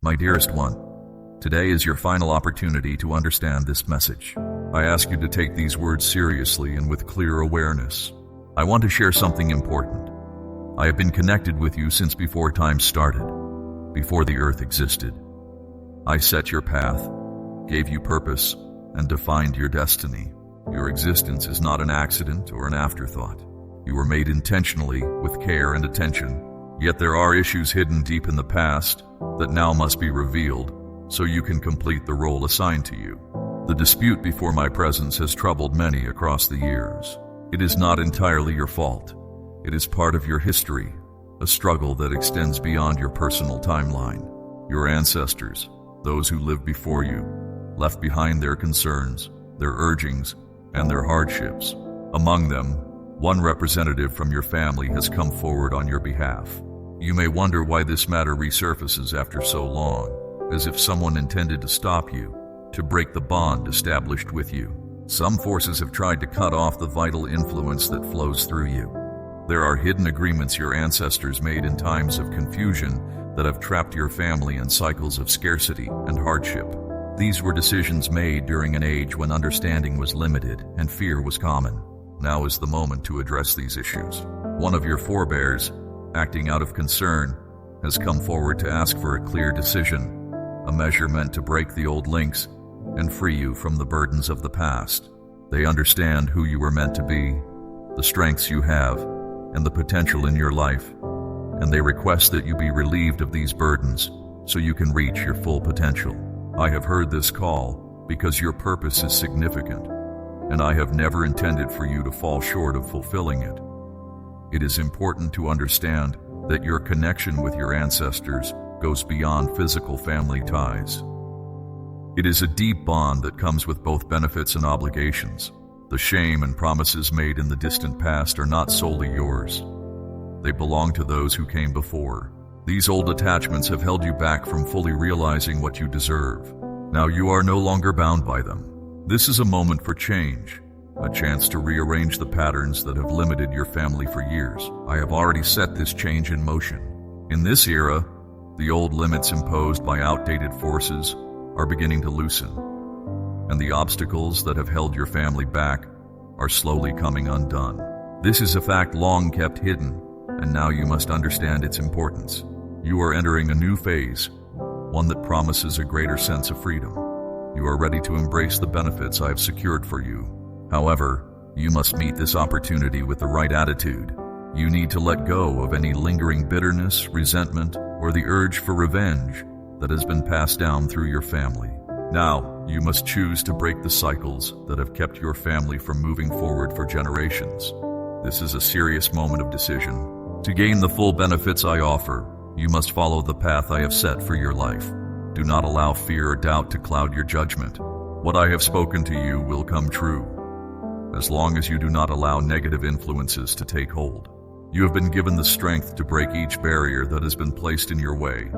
My dearest one, today is your final opportunity to understand this message. I ask you to take these words seriously and with clear awareness. I want to share something important. I have been connected with you since before time started, before the earth existed. I set your path, gave you purpose, and defined your destiny. Your existence is not an accident or an afterthought. You were made intentionally, with care and attention, yet there are issues hidden deep in the past that now must be revealed so you can complete the role assigned to you. The dispute before my presence has troubled many across the years. It is not entirely your fault. It is part of your history, a struggle that extends beyond your personal timeline. Your ancestors, those who lived before you, left behind their concerns, their urgings, and their hardships. Among them, one representative from your family has come forward on your behalf. You may wonder why this matter resurfaces after so long, as if someone intended to stop you, to break the bond established with you. Some forces have tried to cut off the vital influence that flows through you. There are hidden agreements your ancestors made in times of confusion that have trapped your family in cycles of scarcity and hardship. These were decisions made during an age when understanding was limited and fear was common. Now is the moment to address these issues. One of your forebears, acting out of concern, has come forward to ask for a clear decision, a measure meant to break the old links and free you from the burdens of the past. They understand who you were meant to be, the strengths you have, and the potential in your life, and they request that you be relieved of these burdens so you can reach your full potential. I have heard this call because your purpose is significant, and I have never intended for you to fall short of fulfilling it. It is important to understand that your connection with your ancestors goes beyond physical family ties. It is a deep bond that comes with both benefits and obligations. The shame and promises made in the distant past are not solely yours. They belong to those who came before. These old attachments have held you back from fully realizing what you deserve. Now you are no longer bound by them. This is a moment for change, a chance to rearrange the patterns that have limited your family for years. I have already set this change in motion. In this era, the old limits imposed by outdated forces are beginning to loosen, and the obstacles that have held your family back are slowly coming undone. This is a fact long kept hidden, and now you must understand its importance. You are entering a new phase, one that promises a greater sense of freedom. You are ready to embrace the benefits I have secured for you. However, you must meet this opportunity with the right attitude. You need to let go of any lingering bitterness, resentment, or the urge for revenge that has been passed down through your family. Now, you must choose to break the cycles that have kept your family from moving forward for generations. This is a serious moment of decision. To gain the full benefits I offer, you must follow the path I have set for your life. Do not allow fear or doubt to cloud your judgment. What I have spoken to you will come true, as long as you do not allow negative influences to take hold. You have been given the strength to break each barrier that has been placed in your way,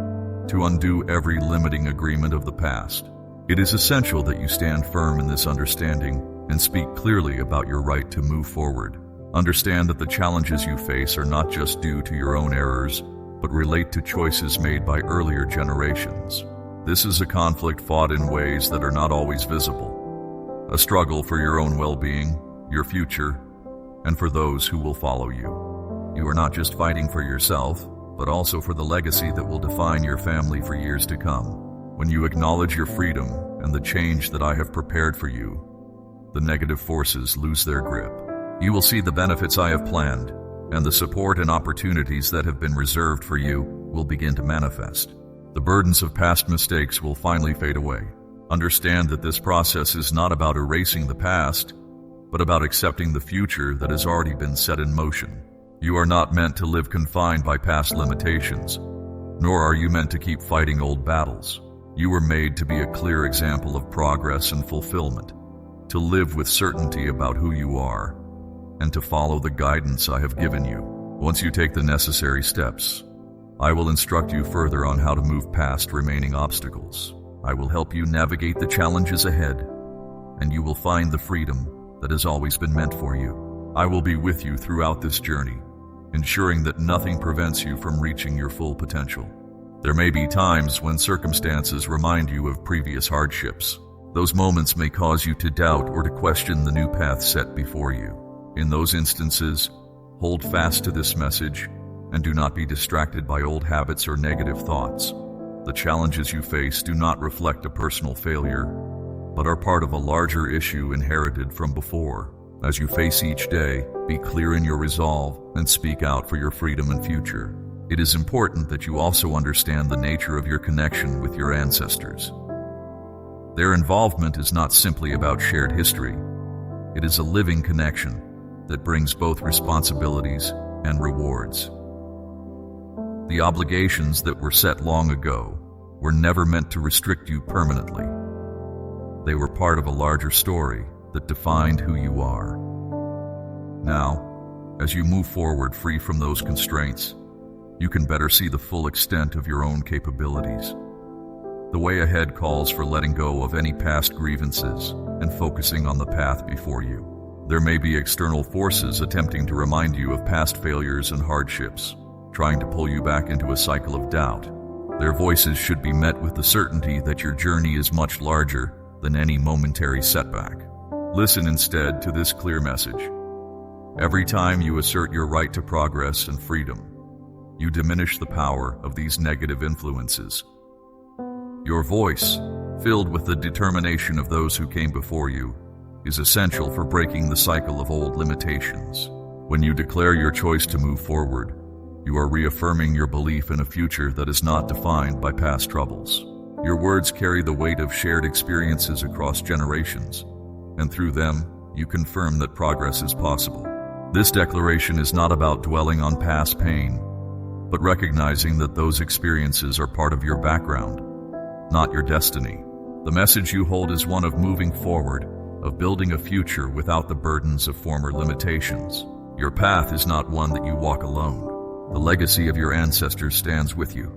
to undo every limiting agreement of the past. It is essential that you stand firm in this understanding and speak clearly about your right to move forward. Understand that the challenges you face are not just due to your own errors, but relate to choices made by earlier generations. This is a conflict fought in ways that are not always visible. A struggle for your own well-being, your future, and for those who will follow you. You are not just fighting for yourself, but also for the legacy that will define your family for years to come. When you acknowledge your freedom and the change that I have prepared for you, the negative forces lose their grip. You will see the benefits I have planned, and the support and opportunities that have been reserved for you will begin to manifest. The burdens of past mistakes will finally fade away. Understand that this process is not about erasing the past, but about accepting the future that has already been set in motion. You are not meant to live confined by past limitations, nor are you meant to keep fighting old battles. You were made to be a clear example of progress and fulfillment, to live with certainty about who you are, and to follow the guidance I have given you. Once you take the necessary steps, I will instruct you further on how to move past remaining obstacles. I will help you navigate the challenges ahead, and you will find the freedom that has always been meant for you. I will be with you throughout this journey, ensuring that nothing prevents you from reaching your full potential. There may be times when circumstances remind you of previous hardships. Those moments may cause you to doubt or to question the new path set before you. In those instances, hold fast to this message and do not be distracted by old habits or negative thoughts. The challenges you face do not reflect a personal failure, but are part of a larger issue inherited from before. As you face each day, be clear in your resolve and speak out for your freedom and future. It is important that you also understand the nature of your connection with your ancestors. Their involvement is not simply about shared history. It is a living connection that brings both responsibilities and rewards. The obligations that were set long ago were never meant to restrict you permanently. They were part of a larger story that defined who you are. Now, as you move forward free from those constraints, you can better see the full extent of your own capabilities. The way ahead calls for letting go of any past grievances and focusing on the path before you. There may be external forces attempting to remind you of past failures and hardships, trying to pull you back into a cycle of doubt. Their voices should be met with the certainty that your journey is much larger than any momentary setback. Listen instead to this clear message. Every time you assert your right to progress and freedom, you diminish the power of these negative influences. Your voice, filled with the determination of those who came before you, is essential for breaking the cycle of old limitations. When you declare your choice to move forward, you are reaffirming your belief in a future that is not defined by past troubles. Your words carry the weight of shared experiences across generations, and through them, you confirm that progress is possible. This declaration is not about dwelling on past pain, but recognizing that those experiences are part of your background, not your destiny. The message you hold is one of moving forward, of building a future without the burdens of former limitations. Your path is not one that you walk alone. The legacy of your ancestors stands with you,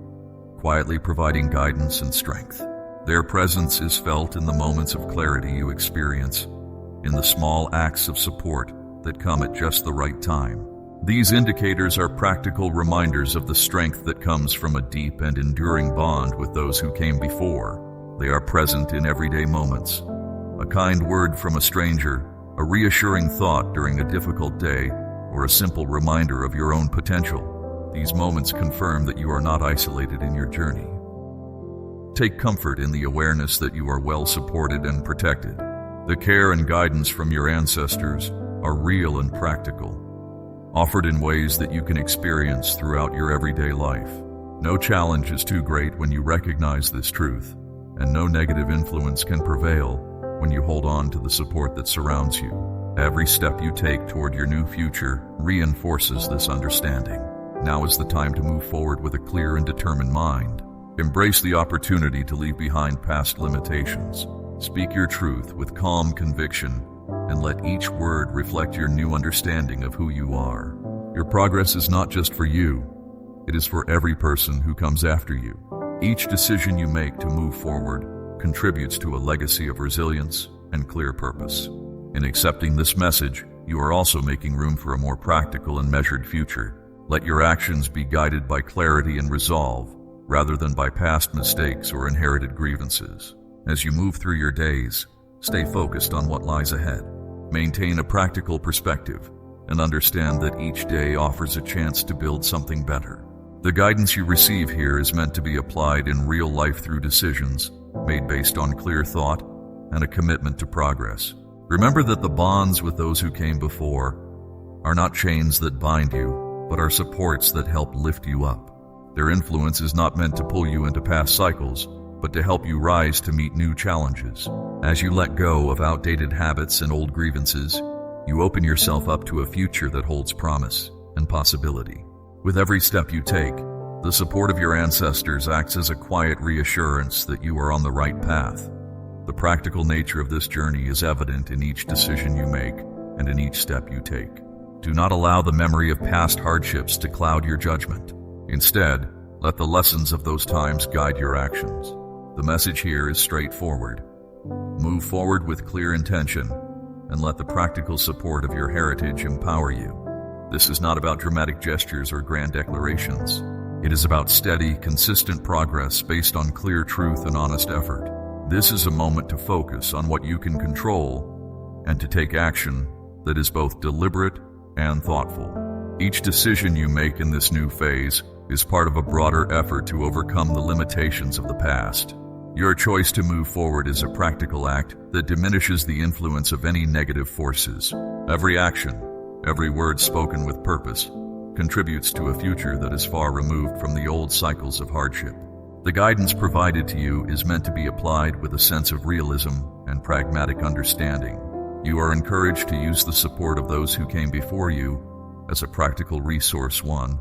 quietly providing guidance and strength. Their presence is felt in the moments of clarity you experience, in the small acts of support that come at just the right time. These indicators are practical reminders of the strength that comes from a deep and enduring bond with those who came before. They are present in everyday moments. A kind word from a stranger, a reassuring thought during a difficult day, or a simple reminder of your own potential. These moments confirm that you are not isolated in your journey. Take comfort in the awareness that you are well supported and protected. The care and guidance from your ancestors are real and practical, offered in ways that you can experience throughout your everyday life. No challenge is too great when you recognize this truth, and no negative influence can prevail when you hold on to the support that surrounds you. Every step you take toward your new future reinforces this understanding. Now is the time to move forward with a clear and determined mind. Embrace the opportunity to leave behind past limitations. Speak your truth with calm conviction, and let each word reflect your new understanding of who you are. Your progress is not just for you, it is for every person who comes after you. Each decision you make to move forward contributes to a legacy of resilience and clear purpose. In accepting this message, you are also making room for a more practical and measured future. Let your actions be guided by clarity and resolve, rather than by past mistakes or inherited grievances. As you move through your days, stay focused on what lies ahead. Maintain a practical perspective and understand that each day offers a chance to build something better. The guidance you receive here is meant to be applied in real life through decisions made based on clear thought and a commitment to progress. Remember that the bonds with those who came before are not chains that bind you, but are supports that help lift you up. Their influence is not meant to pull you into past cycles, but to help you rise to meet new challenges. As you let go of outdated habits and old grievances, you open yourself up to a future that holds promise and possibility. With every step you take, the support of your ancestors acts as a quiet reassurance that you are on the right path. The practical nature of this journey is evident in each decision you make and in each step you take. Do not allow the memory of past hardships to cloud your judgment. Instead, let the lessons of those times guide your actions. The message here is straightforward. Move forward with clear intention, and let the practical support of your heritage empower you. This is not about dramatic gestures or grand declarations. It is about steady, consistent progress based on clear truth and honest effort. This is a moment to focus on what you can control and to take action that is both deliberate and thoughtful. Each decision you make in this new phase is part of a broader effort to overcome the limitations of the past. Your choice to move forward is a practical act that diminishes the influence of any negative forces. Every action, every word spoken with purpose, contributes to a future that is far removed from the old cycles of hardship. The guidance provided to you is meant to be applied with a sense of realism and pragmatic understanding. You are encouraged to use the support of those who came before you as a practical resource, one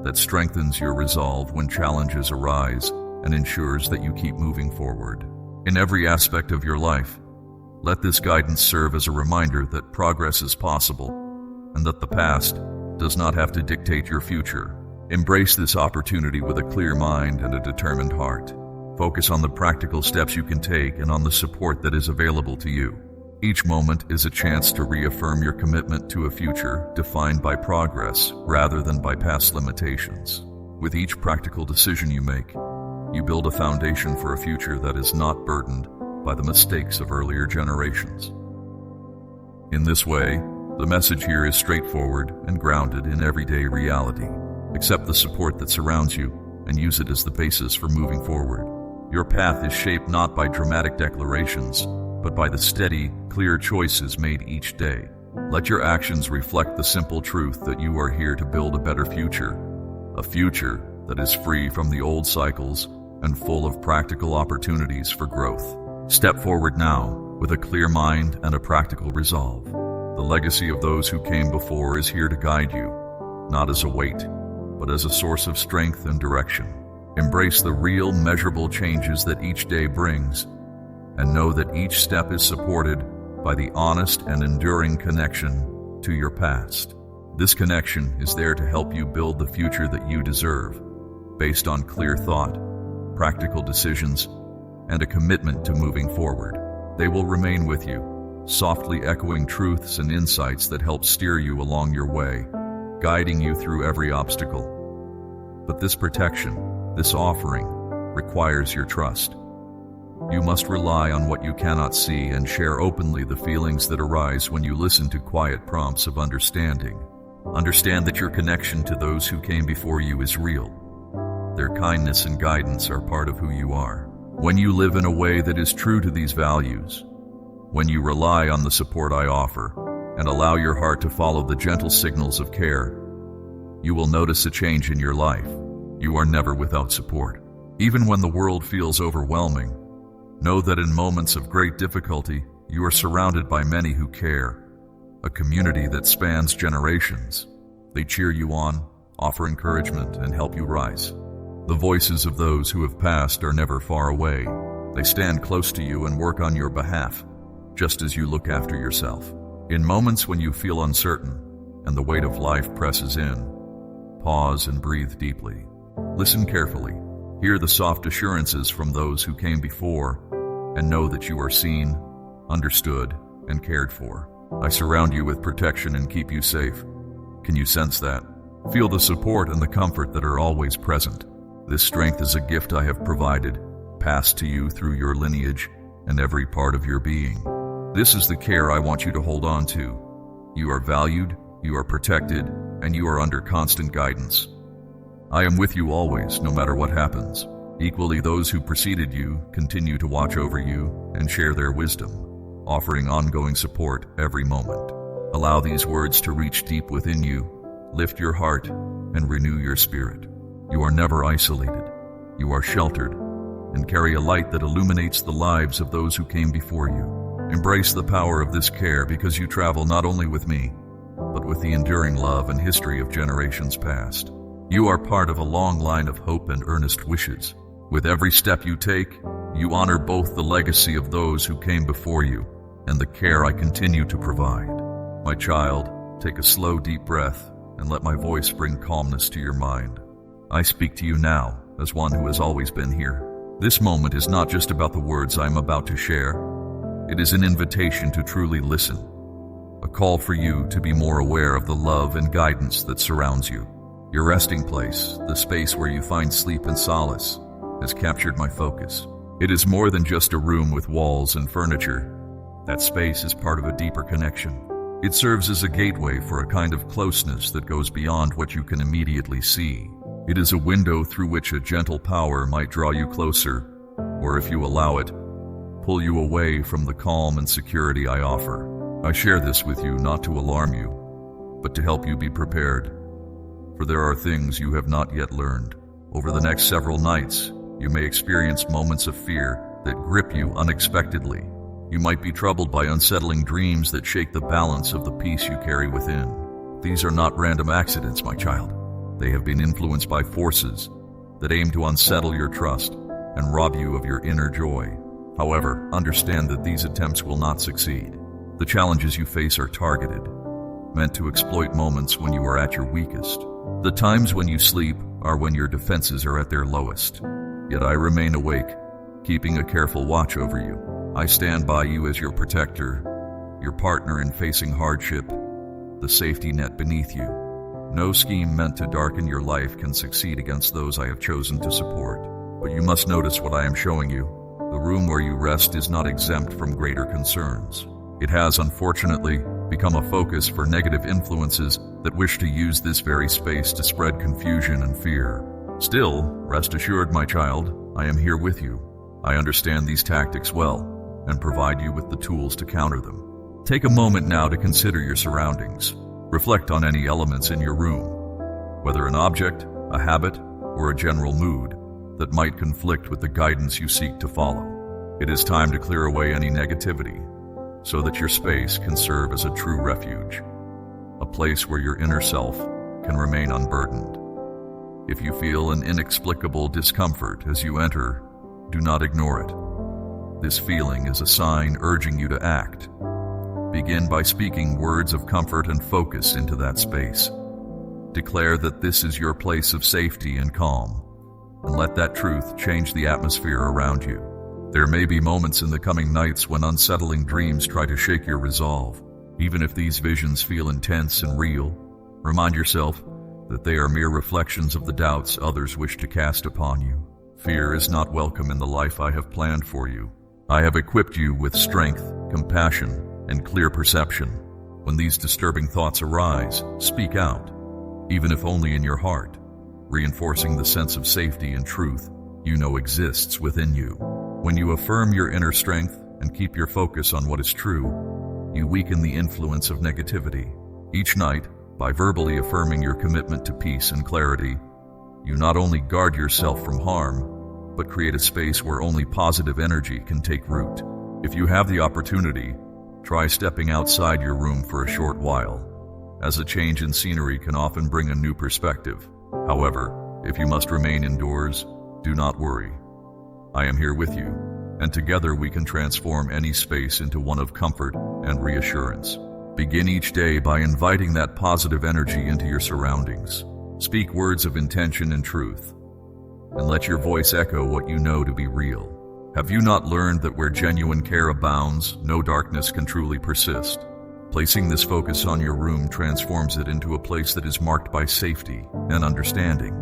that strengthens your resolve when challenges arise and ensures that you keep moving forward. In every aspect of your life, let this guidance serve as a reminder that progress is possible and that the past does not have to dictate your future. Embrace this opportunity with a clear mind and a determined heart. Focus on the practical steps you can take and on the support that is available to you. Each moment is a chance to reaffirm your commitment to a future defined by progress rather than by past limitations. With each practical decision you make, you build a foundation for a future that is not burdened by the mistakes of earlier generations. In this way, the message here is straightforward and grounded in everyday reality. Accept the support that surrounds you and use it as the basis for moving forward. Your path is shaped not by dramatic declarations, but by the steady, clear choices made each day. Let your actions reflect the simple truth that you are here to build a better future, a future that is free from the old cycles and full of practical opportunities for growth. Step forward now with a clear mind and a practical resolve. The legacy of those who came before is here to guide you, not as a weight, but as a source of strength and direction. Embrace the real, measurable changes that each day brings, and know that each step is supported by the honest and enduring connection to your past. This connection is there to help you build the future that you deserve, based on clear thought, practical decisions, and a commitment to moving forward. They will remain with you, softly echoing truths and insights that help steer you along your way, guiding you through every obstacle. But this protection, this offering, requires your trust. You must rely on what you cannot see and share openly the feelings that arise when you listen to quiet prompts of understanding. Understand that your connection to those who came before you is real. Their kindness and guidance are part of who you are. When you live in a way that is true to these values, when you rely on the support I offer and allow your heart to follow the gentle signals of care, you will notice a change in your life. You are never without support. Even when the world feels overwhelming, know that in moments of great difficulty, you are surrounded by many who care, a community that spans generations. They cheer you on, offer encouragement, and help you rise. The voices of those who have passed are never far away. They stand close to you and work on your behalf, just as you look after yourself. In moments when you feel uncertain and the weight of life presses in, pause and breathe deeply. Listen carefully. Hear the soft assurances from those who came before, and know that you are seen, understood, and cared for. I surround you with protection and keep you safe. Can you sense that? Feel the support and the comfort that are always present. This strength is a gift I have provided, passed to you through your lineage and every part of your being. This is the care I want you to hold on to. You are valued, you are protected, and you are under constant guidance. I am with you always, no matter what happens. Equally, those who preceded you continue to watch over you and share their wisdom, offering ongoing support every moment. Allow these words to reach deep within you, lift your heart, and renew your spirit. You are never isolated. You are sheltered and carry a light that illuminates the lives of those who came before you. Embrace the power of this care because you travel not only with me, but with the enduring love and history of generations past. You are part of a long line of hope and earnest wishes. With every step you take, you honor both the legacy of those who came before you and the care I continue to provide. My child, take a slow, deep breath and let my voice bring calmness to your mind. I speak to you now as one who has always been here. This moment is not just about the words I am about to share. It is an invitation to truly listen, a call for you to be more aware of the love and guidance that surrounds you. Your resting place, the space where you find sleep and solace, has captured my focus. It is more than just a room with walls and furniture. That space is part of a deeper connection. It serves as a gateway for a kind of closeness that goes beyond what you can immediately see. It is a window through which a gentle power might draw you closer, or if you allow it, pull you away from the calm and security I offer. I share this with you not to alarm you, but to help you be prepared. For there are things you have not yet learned. Over the next several nights, you may experience moments of fear that grip you unexpectedly. You might be troubled by unsettling dreams that shake the balance of the peace you carry within. These are not random accidents, my child. They have been influenced by forces that aim to unsettle your trust and rob you of your inner joy. However, understand that these attempts will not succeed. The challenges you face are targeted, meant to exploit moments when you are at your weakest. The times when you sleep are when your defenses are at their lowest. Yet I remain awake, keeping a careful watch over you. I stand by you as your protector, your partner in facing hardship, the safety net beneath you. No scheme meant to darken your life can succeed against those I have chosen to support. But you must notice what I am showing you. The room where you rest is not exempt from greater concerns. It has, unfortunately, become a focus for negative influences that wish to use this very space to spread confusion and fear. Still, rest assured, my child, I am here with you. I understand these tactics well and provide you with the tools to counter them. Take a moment now to consider your surroundings. Reflect on any elements in your room, whether an object, a habit, or a general mood that might conflict with the guidance you seek to follow. It is time to clear away any negativity so that your space can serve as a true refuge, a place where your inner self can remain unburdened. If you feel an inexplicable discomfort as you enter, do not ignore it. This feeling is a sign urging you to act. Begin by speaking words of comfort and focus into that space. Declare that this is your place of safety and calm, and let that truth change the atmosphere around you. There may be moments in the coming nights when unsettling dreams try to shake your resolve. Even if these visions feel intense and real, remind yourself that they are mere reflections of the doubts others wish to cast upon you. Fear is not welcome in the life I have planned for you. I have equipped you with strength, compassion, and clear perception. When these disturbing thoughts arise, speak out, even if only in your heart, reinforcing the sense of safety and truth you know exists within you. When you affirm your inner strength and keep your focus on what is true, you weaken the influence of negativity. Each night, by verbally affirming your commitment to peace and clarity, you not only guard yourself from harm, but create a space where only positive energy can take root. If you have the opportunity, try stepping outside your room for a short while, as a change in scenery can often bring a new perspective. However, if you must remain indoors, do not worry. I am here with you, and together we can transform any space into one of comfort and reassurance. Begin each day by inviting that positive energy into your surroundings. Speak words of intention and truth, and let your voice echo what you know to be real. Have you not learned that where genuine care abounds, no darkness can truly persist? Placing this focus on your room transforms it into a place that is marked by safety and understanding,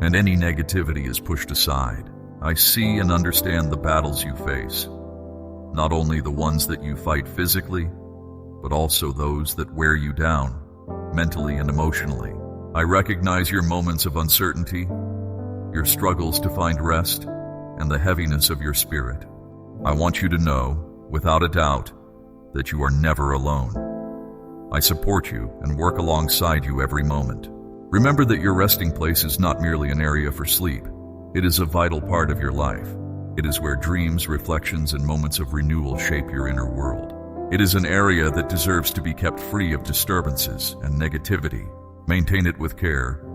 and any negativity is pushed aside. I see and understand the battles you face, not only the ones that you fight physically, but also those that wear you down, mentally and emotionally. I recognize your moments of uncertainty, your struggles to find rest, and the heaviness of your spirit. I want you to know, without a doubt, that you are never alone. I support you and work alongside you every moment. Remember that your resting place is not merely an area for sleep. It is a vital part of your life. It is where dreams, reflections, and moments of renewal shape your inner world. It is an area that deserves to be kept free of disturbances and negativity. Maintain it with care,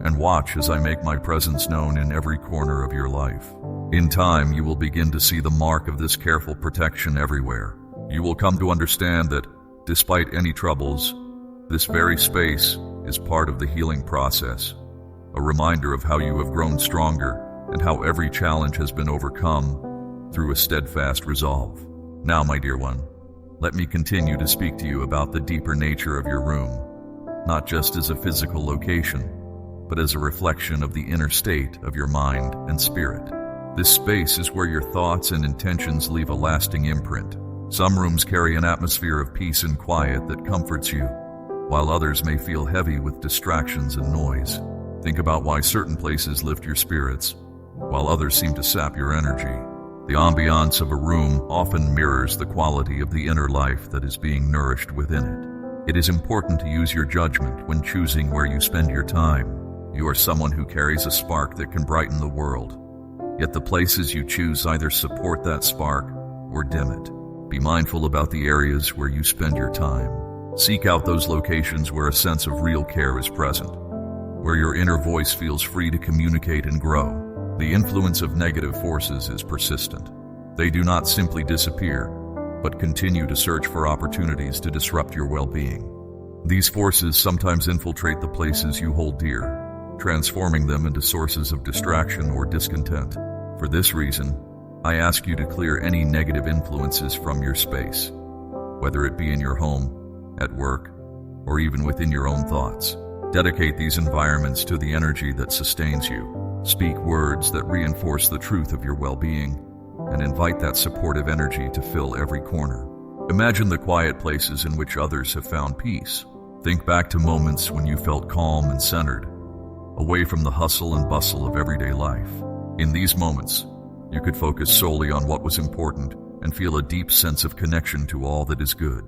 and watch as I make my presence known in every corner of your life. In time, you will begin to see the mark of this careful protection everywhere. You will come to understand that, despite any troubles, this very space is part of the healing process, a reminder of how you have grown stronger and how every challenge has been overcome through a steadfast resolve. Now, my dear one, let me continue to speak to you about the deeper nature of your room, not just as a physical location, but as a reflection of the inner state of your mind and spirit. This space is where your thoughts and intentions leave a lasting imprint. Some rooms carry an atmosphere of peace and quiet that comforts you, while others may feel heavy with distractions and noise. Think about why certain places lift your spirits, while others seem to sap your energy. The ambiance of a room often mirrors the quality of the inner life that is being nourished within it. It is important to use your judgment when choosing where you spend your time. You are someone who carries a spark that can brighten the world, yet the places you choose either support that spark or dim it. Be mindful about the areas where you spend your time. Seek out those locations where a sense of real care is present, where your inner voice feels free to communicate and grow. The influence of negative forces is persistent. They do not simply disappear, but continue to search for opportunities to disrupt your well-being. These forces sometimes infiltrate the places you hold dear, transforming them into sources of distraction or discontent. For this reason, I ask you to clear any negative influences from your space, whether it be in your home, at work, or even within your own thoughts. Dedicate these environments to the energy that sustains you. Speak words that reinforce the truth of your well-being, and invite that supportive energy to fill every corner. Imagine the quiet places in which others have found peace. Think back to moments when you felt calm and centered, away from the hustle and bustle of everyday life. In these moments, you could focus solely on what was important and feel a deep sense of connection to all that is good.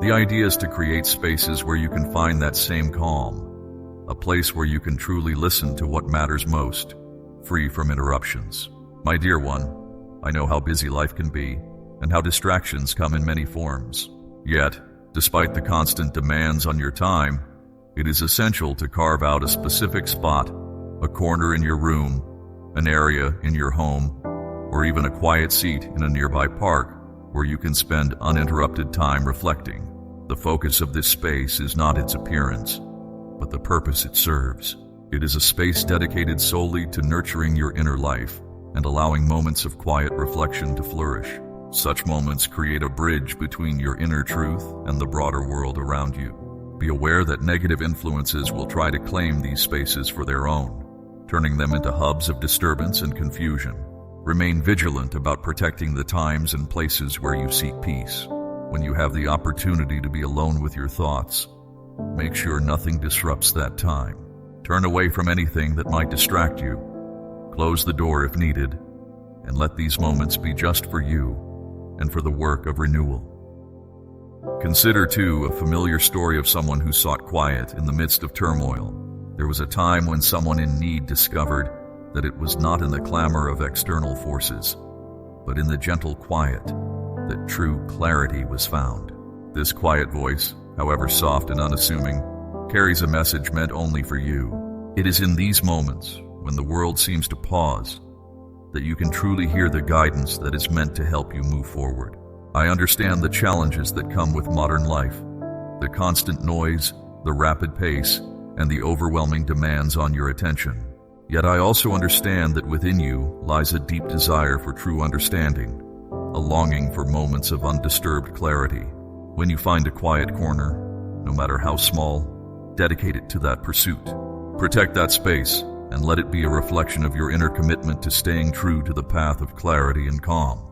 The idea is to create spaces where you can find that same calm, a place where you can truly listen to what matters most, free from interruptions. My dear one, I know how busy life can be and how distractions come in many forms. Yet, despite the constant demands on your time, it is essential to carve out a specific spot, a corner in your room, an area in your home, or even a quiet seat in a nearby park where you can spend uninterrupted time reflecting. The focus of this space is not its appearance, but the purpose it serves. It is a space dedicated solely to nurturing your inner life and allowing moments of quiet reflection to flourish. Such moments create a bridge between your inner truth and the broader world around you. Be aware that negative influences will try to claim these spaces for their own, turning them into hubs of disturbance and confusion. Remain vigilant about protecting the times and places where you seek peace. When you have the opportunity to be alone with your thoughts, make sure nothing disrupts that time. Turn away from anything that might distract you. Close the door if needed, and let these moments be just for you and for the work of renewal. Consider, too, a familiar story of someone who sought quiet in the midst of turmoil. There was a time when someone in need discovered that it was not in the clamor of external forces, but in the gentle quiet that true clarity was found. This quiet voice, however soft and unassuming, carries a message meant only for you. It is in these moments, when the world seems to pause, that you can truly hear the guidance that is meant to help you move forward. I understand the challenges that come with modern life, the constant noise, the rapid pace, and the overwhelming demands on your attention. Yet I also understand that within you lies a deep desire for true understanding, a longing for moments of undisturbed clarity. When you find a quiet corner, no matter how small, dedicate it to that pursuit. Protect that space and let it be a reflection of your inner commitment to staying true to the path of clarity and calm.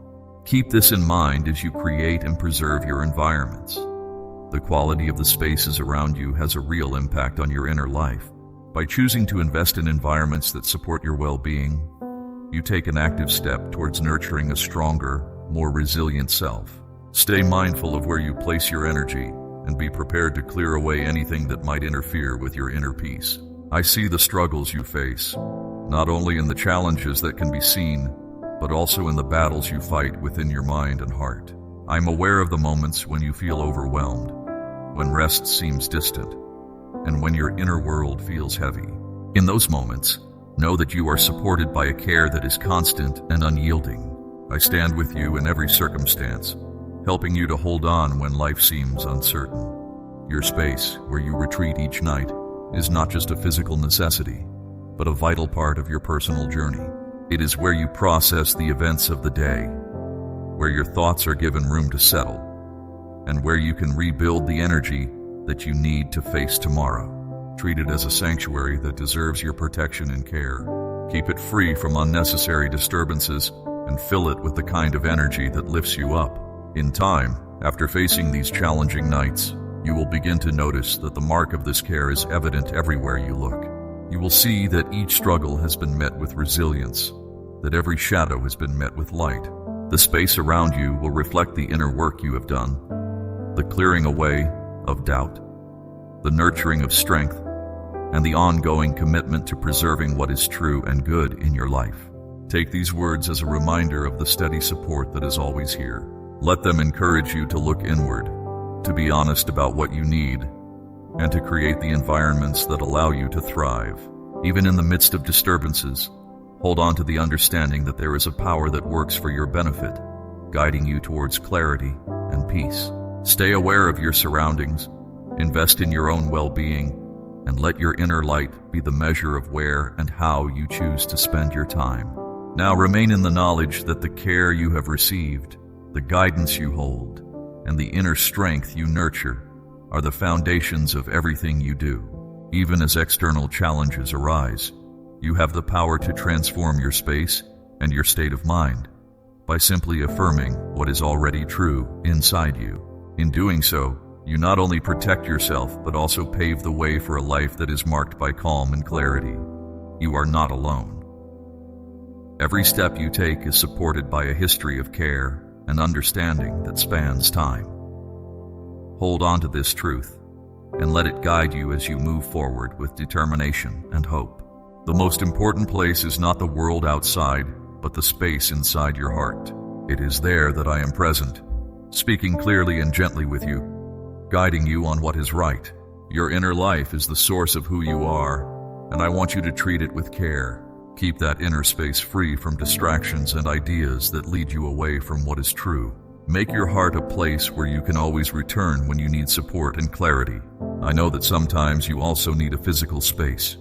Keep this in mind as you create and preserve your environments. The quality of the spaces around you has a real impact on your inner life. By choosing to invest in environments that support your well-being, you take an active step towards nurturing a stronger, more resilient self. Stay mindful of where you place your energy and be prepared to clear away anything that might interfere with your inner peace. I see the struggles you face, not only in the challenges that can be seen, but also in the battles you fight within your mind and heart. I'm aware of the moments when you feel overwhelmed, when rest seems distant, and when your inner world feels heavy. In those moments, know that you are supported by a care that is constant and unyielding. I stand with you in every circumstance, helping you to hold on when life seems uncertain. Your space, where you retreat each night, is not just a physical necessity, but a vital part of your personal journey. It is where you process the events of the day, where your thoughts are given room to settle, and where you can rebuild the energy that you need to face tomorrow. Treat it as a sanctuary that deserves your protection and care. Keep it free from unnecessary disturbances and fill it with the kind of energy that lifts you up. In time, after facing these challenging nights, you will begin to notice that the mark of this care is evident everywhere you look. You will see that each struggle has been met with resilience, that every shadow has been met with light. The space around you will reflect the inner work you have done, the clearing away of doubt, the nurturing of strength, and the ongoing commitment to preserving what is true and good in your life. Take these words as a reminder of the steady support that is always here. Let them encourage you to look inward, to be honest about what you need, and to create the environments that allow you to thrive. Even in the midst of disturbances, hold on to the understanding that there is a power that works for your benefit, guiding you towards clarity and peace. Stay aware of your surroundings, invest in your own well-being, and let your inner light be the measure of where and how you choose to spend your time. Now remain in the knowledge that the care you have received, the guidance you hold, and the inner strength you nurture are the foundations of everything you do. Even as external challenges arise, you have the power to transform your space and your state of mind by simply affirming what is already true inside you. In doing so, you not only protect yourself, but also pave the way for a life that is marked by calm and clarity. You are not alone. Every step you take is supported by a history of care and understanding that spans time. Hold on to this truth and let it guide you as you move forward with determination and hope. The most important place is not the world outside, but the space inside your heart. It is there that I am present, speaking clearly and gently with you, guiding you on what is right. Your inner life is the source of who you are, and I want you to treat it with care. Keep that inner space free from distractions and ideas that lead you away from what is true. Make your heart a place where you can always return when you need support and clarity. I know that sometimes you also need a physical space,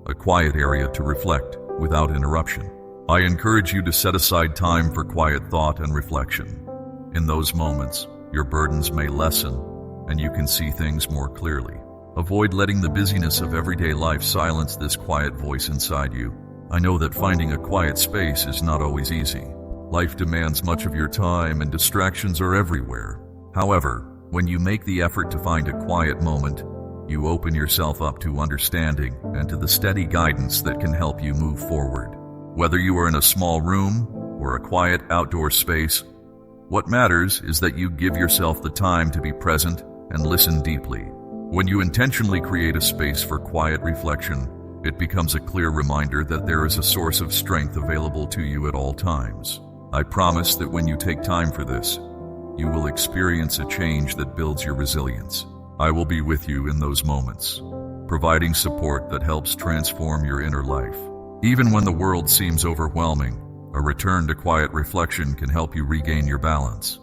a quiet area to reflect without interruption. I encourage you to set aside time for quiet thought and reflection. In those moments, your burdens may lessen and you can see things more clearly. Avoid letting the busyness of everyday life silence this quiet voice inside you. I know that finding a quiet space is not always easy. Life demands much of your time and distractions are everywhere. However, when you make the effort to find a quiet moment, you open yourself up to understanding and to the steady guidance that can help you move forward. Whether you are in a small room or a quiet outdoor space, what matters is that you give yourself the time to be present and listen deeply. When you intentionally create a space for quiet reflection, it becomes a clear reminder that there is a source of strength available to you at all times. I promise that when you take time for this, you will experience a change that builds your resilience. I will be with you in those moments, providing support that helps transform your inner life. Even when the world seems overwhelming, a return to quiet reflection can help you regain your balance.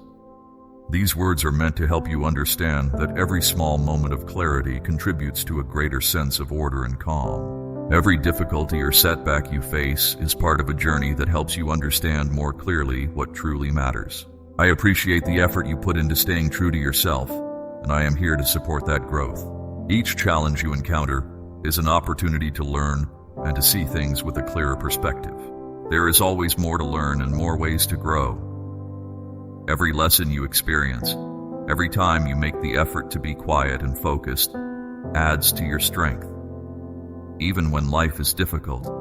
These words are meant to help you understand that every small moment of clarity contributes to a greater sense of order and calm. Every difficulty or setback you face is part of a journey that helps you understand more clearly what truly matters. I appreciate the effort you put into staying true to yourself, and I am here to support that growth. Each challenge you encounter is an opportunity to learn and to see things with a clearer perspective. There is always more to learn and more ways to grow. Every lesson you experience, every time you make the effort to be quiet and focused, adds to your strength. Even when life is difficult,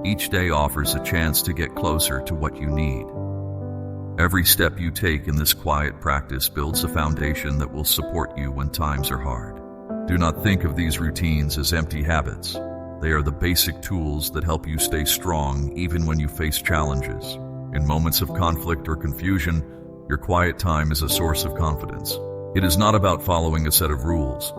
each day offers a chance to get closer to what you need. Every step you take in this quiet practice builds a foundation that will support you when times are hard. Do not think of these routines as empty habits. They are the basic tools that help you stay strong even when you face challenges. In moments of conflict or confusion, your quiet time is a source of confidence. It is not about following a set of rules,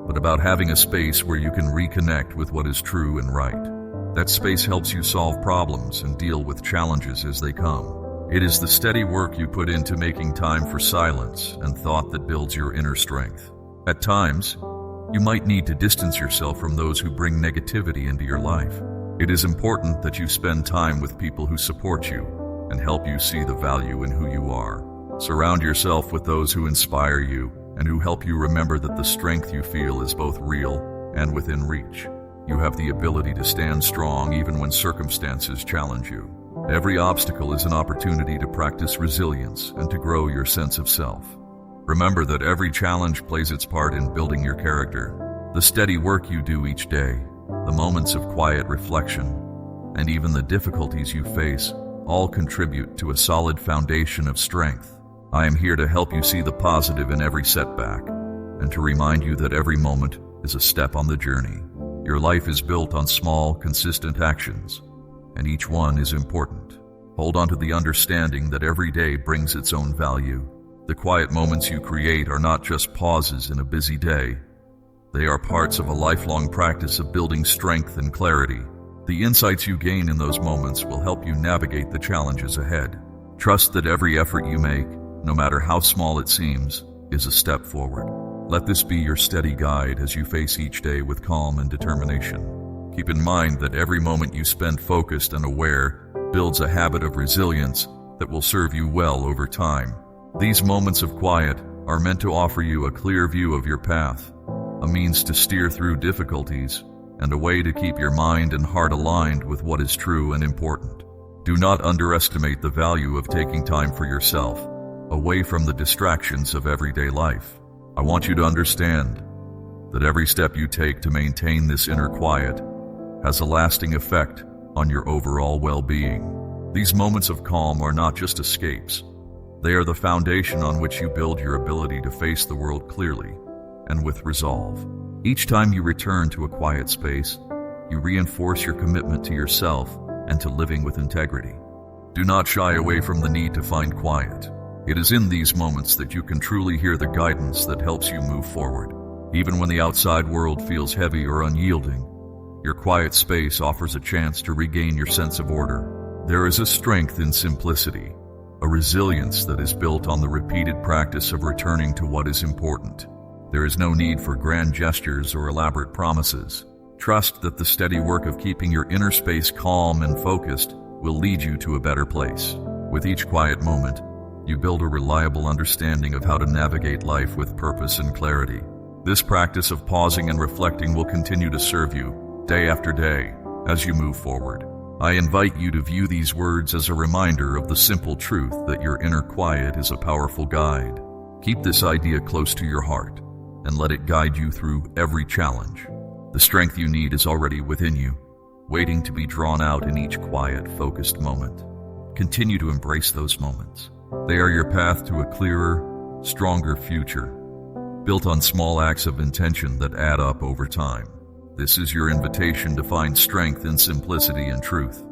but about having a space where you can reconnect with what is true and right. That space helps you solve problems and deal with challenges as they come. It is the steady work you put into making time for silence and thought that builds your inner strength. At times, you might need to distance yourself from those who bring negativity into your life. It is important that you spend time with people who support you and help you see the value in who you are. Surround yourself with those who inspire you and who help you remember that the strength you feel is both real and within reach. You have the ability to stand strong even when circumstances challenge you. Every obstacle is an opportunity to practice resilience and to grow your sense of self. Remember that every challenge plays its part in building your character. The steady work you do each day, the moments of quiet reflection, and even the difficulties you face all contribute to a solid foundation of strength. I am here to help you see the positive in every setback and to remind you that every moment is a step on the journey. Your life is built on small, consistent actions, and each one is important. Hold on to the understanding that every day brings its own value. The quiet moments you create are not just pauses in a busy day. They are parts of a lifelong practice of building strength and clarity. The insights you gain in those moments will help you navigate the challenges ahead. Trust that every effort you make, no matter how small it seems, is a step forward. Let this be your steady guide as you face each day with calm and determination. Keep in mind that every moment you spend focused and aware builds a habit of resilience that will serve you well over time. These moments of quiet are meant to offer you a clear view of your path, a means to steer through difficulties, and a way to keep your mind and heart aligned with what is true and important. Do not underestimate the value of taking time for yourself, away from the distractions of everyday life. I want you to understand that every step you take to maintain this inner quiet has a lasting effect on your overall well-being. These moments of calm are not just escapes. They are the foundation on which you build your ability to face the world clearly and with resolve. Each time you return to a quiet space, you reinforce your commitment to yourself and to living with integrity. Do not shy away from the need to find quiet. It is in these moments that you can truly hear the guidance that helps you move forward. Even when the outside world feels heavy or unyielding, your quiet space offers a chance to regain your sense of order. There is a strength in simplicity, a resilience that is built on the repeated practice of returning to what is important. There is no need for grand gestures or elaborate promises. Trust that the steady work of keeping your inner space calm and focused will lead you to a better place. With each quiet moment, you build a reliable understanding of how to navigate life with purpose and clarity. This practice of pausing and reflecting will continue to serve you day after day as you move forward. I invite you to view these words as a reminder of the simple truth that your inner quiet is a powerful guide. Keep this idea close to your heart and let it guide you through every challenge. The strength you need is already within you, waiting to be drawn out in each quiet, focused moment. Continue to embrace those moments. They are your path to a clearer, stronger future, built on small acts of intention that add up over time. This is your invitation to find strength in simplicity and truth.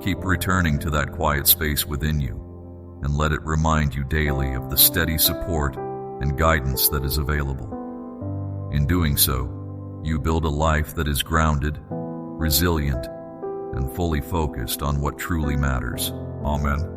Keep returning to that quiet space within you, and let it remind you daily of the steady support and guidance that is available. In doing so, you build a life that is grounded, resilient, and fully focused on what truly matters. Amen.